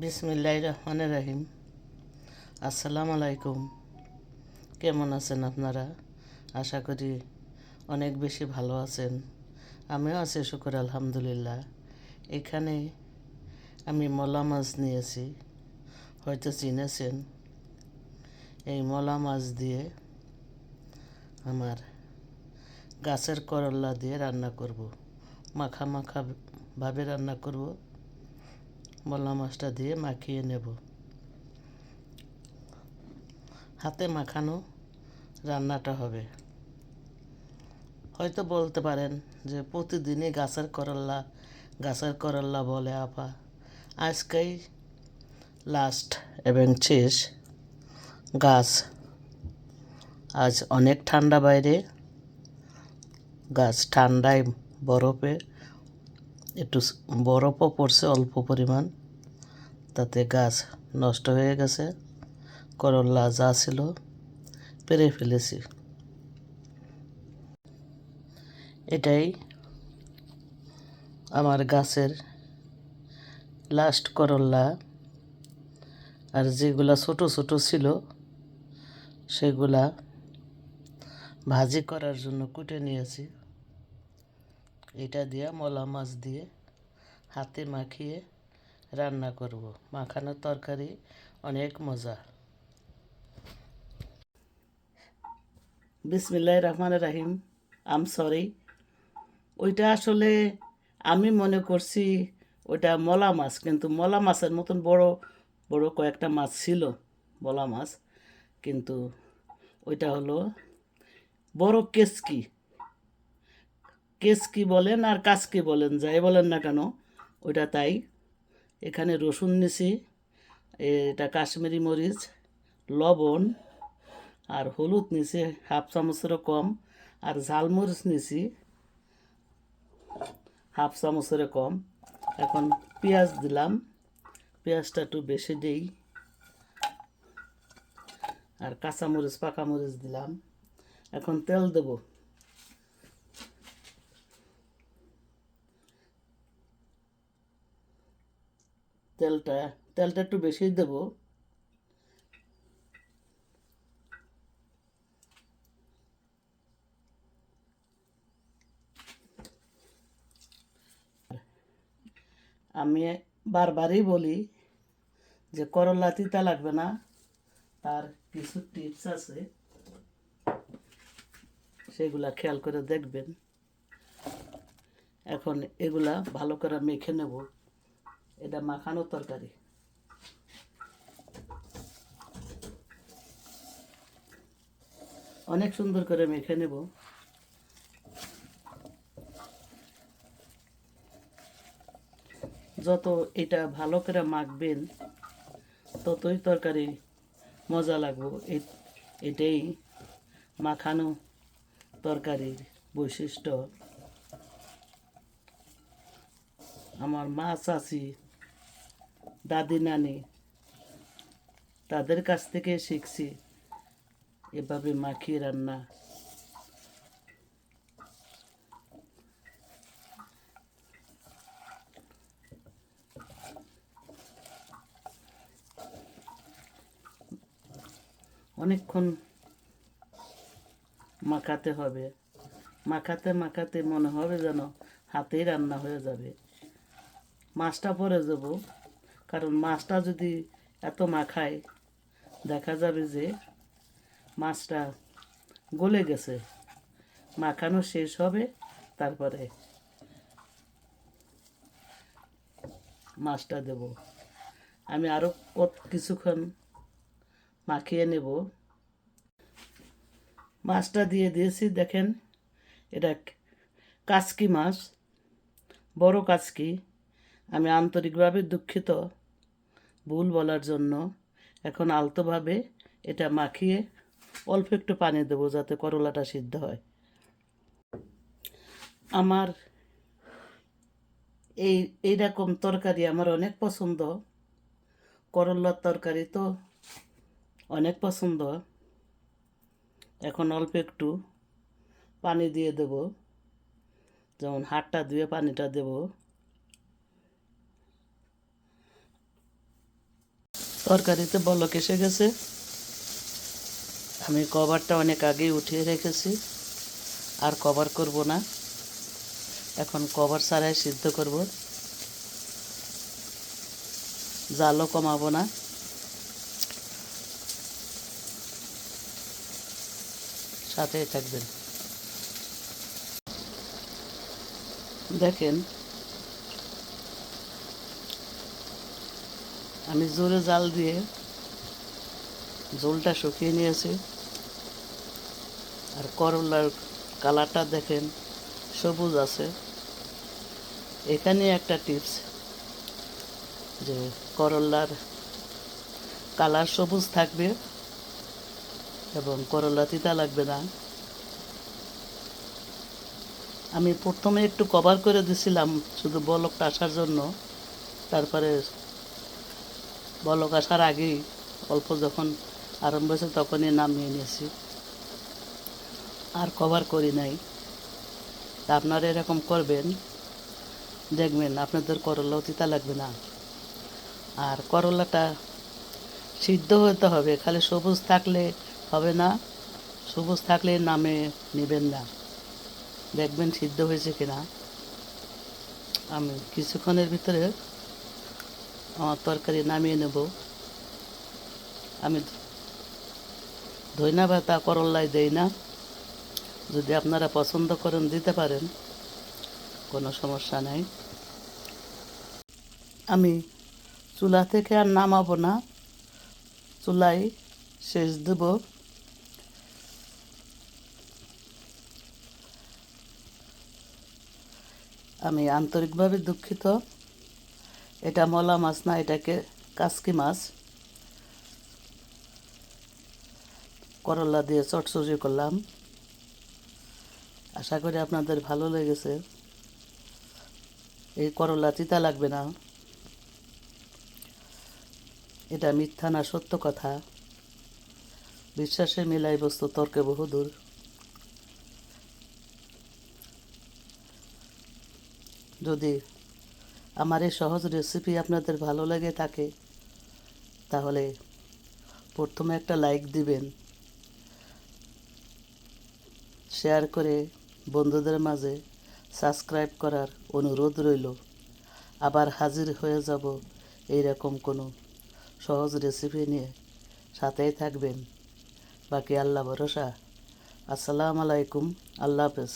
বিসমিল্লাহির রহমানির রহিম। আসসালামু আলাইকুম। কেমন আছেন আপনারা? আশা করি অনেক বেশি ভালো আছেন। আমিও আছি, শুকর আলহামদুলিল্লাহ। এখানে আমি মলা মাছ নিয়েছি, হয়তো চিনেছেন। এই মলা মাছ দিয়ে আমার গাছের করল্লা দিয়ে রান্না করব, মাখা মাখা ভাবে রান্না করব। মলা মাছটা দিয়ে মাখিয়ে নেব। হাতে মাখানো রান্নাটা হবে। হয়তো বলতে পারেন যে প্রতিদিনই গাছের করল্লা বলে আপা। আজকেই লাস্ট এবং শেষ গাছ। আজ অনেক ঠান্ডা বাইরে, গাছ ঠান্ডায় বরফে একটু বরফও পড়ছে অল্প পরিমাণ, তাতে গাছ নষ্ট হয়ে গেছে। করল্লা যা ছিল পেরে ফেলেছি। এটাই আমার গাছের লাস্ট করল্লা। আর যেগুলা ছোট ছোট ছিল সেগুলা ভাজি করার জন্য কুটে নিয়েছি। এটা দিয়ে মলা মাছ দিয়ে হাতে মাখিয়ে রান্না করব। মাখানোর তরকারি অনেক মজা। বিসমিল্লাহির রহমানির রহিম। সরি, ওইটা আসলে আমি মনে করছি ওইটা মলা মাছ, কিন্তু মলা মাছের মতন বড় বড় কয়েকটা মাছ ছিল মলা মাছ, কিন্তু ওইটা হলো বড় কেসকি। কেসকি বলেন আর কাসকি বলেন, যাই বলেন না কেন ওইটা তাই। এখানে রসুন নিছি, এটা কাশ্মীরি মরিচ, লবণ আর হলুদ নিছি হাফ চামচেরও কম, আর ঝালমরিচ নিছি হাফ চামচেরও কম। এখন পেঁয়াজ দিলাম, পেঁয়াজটা একটু বেশি দিই, আর কাঁচামরিচ পাকা মরিচ দিলাম। এখন তেল দেব। তেলটা তেলটা একটু বেশি দেব। আমি বারবারই বলি যে করলা তিতা লাগবে না, তার কিছু টিপস আছে, সেগুলা খেয়াল করে দেখবেন। এখন এগুলা ভালো করে মেখে নেব। এটা মাখানো তরকারি। অনেক সুন্দর করে মেখে নেব। যত এটা ভালো করে মাখবেন ততই তরকারি মজা লাগবে। এটাই মাখানো তরকারির বৈশিষ্ট্য। আমার মা, চাচি, দাদি, নানি তাদের কাছ থেকে শিখছি এভাবে মাখিয়ে রান্না। অনেকক্ষণ মাখাতে হবে। মাখাতে মাখাতে মনে হবে যেন হাতেই রান্না হয়ে যাবে। মাছটা পরে দেব, কারণ মাছটা যদি এত মাখায় দেখা যাবে যে মাছটা গলে গেছে। মাখানো শেষ হবে, তারপরে মাছটা দেব। আমি আরও কিছুক্ষণ মাখিয়ে নেব। মাছটা দিয়ে দিয়েছি, দেখেন এটা কাচকি মাছ, বড় কাচকি। আমি আন্তরিকভাবে দুঃখিত ভুল বলার জন্য। এখন আলতোভাবে এটা মাখিয়ে অল্প একটু পানি দেবো যাতে করলাটা সিদ্ধ হয়। আমার এইরকম তরকারি আমার অনেক পছন্দ। করলার তরকারি তো অনেক পছন্দ। এখন অল্প একটু পানি দিয়ে দেব, যেমন হাতটা ধুয়ে পানিটা দেব। তরকারিতে বলক এসে গেছে। আমি কভারটা অনেক আগেই উঠিয়ে রেখেছি, আর কভার করব না। এখন কভার ছাড়াই সিদ্ধ করব, জালও কমাবো না। সাথেই থাকবেন। দেখেন, আমি জোরে জাল দিয়ে ঝোলটা শুকিয়ে নিয়েছি। আর করলার কালারটা দেখেন, সবুজ আছে। এখানে একটা টিপস, যে করলার কালার সবুজ থাকবে এবং করলা তিতা লাগবে না। আমি প্রথমে একটু কভার করে দিছিলাম শুধু বলকটা আসার জন্য, তারপরে বলক আসার আগেই অল্প যখন আরম্ভ হয়েছে তখনই নামিয়ে নিয়েছি, আর কভার করি নাই। তা আপনারা এরকম করবেন, দেখবেন আপনাদের করলাও তিতা লাগবে না। আর করলাটা সিদ্ধ হতে হবে, খালি সবুজ থাকলে হবে না। সবুজ থাকলে নামে নেবেন না, দেখবেন সিদ্ধ হয়েছে কিনা। আমি কিছুক্ষণের ভিতরে আমার তরকারি নামিয়ে নেব। আমি ধইনা পাতা করল্লায় দেই না, যদি আপনারা পছন্দ করেন দিতে পারেন, কোনো সমস্যা নাই। আমি চুলা থেকে আর নামাবো না, চুলায় সেচ দেব। আমি আন্তরিকভাবে দুঃখিত, এটা মলা মাছ না, এটাকে কাসকি মাছ। করলা দিয়ে চটচড়ি করলাম, আশা করি আপনাদের ভালো লেগেছে। এই করলা তিতা লাগবে না, এটা মিথ্যা না সত্য কথা। বিশ্বাসে মিলাই বস্তু তর্কে বহুদূর। যদি আমার এই সহজ রেসিপি আপনাদের ভালো লেগে থাকে, তাহলে প্রথমে একটা লাইক দিবেন, শেয়ার করে বন্ধুদের মাঝে সাবস্ক্রাইব করার অনুরোধ রইল। আবার হাজির হয়ে যাব এইরকম কোনো সহজ রেসিপি নিয়ে, সাথেই থাকবেন। বাকি আল্লাহ ভরসা। আসসালামু আলাইকুম, আল্লাহ হাফেজ।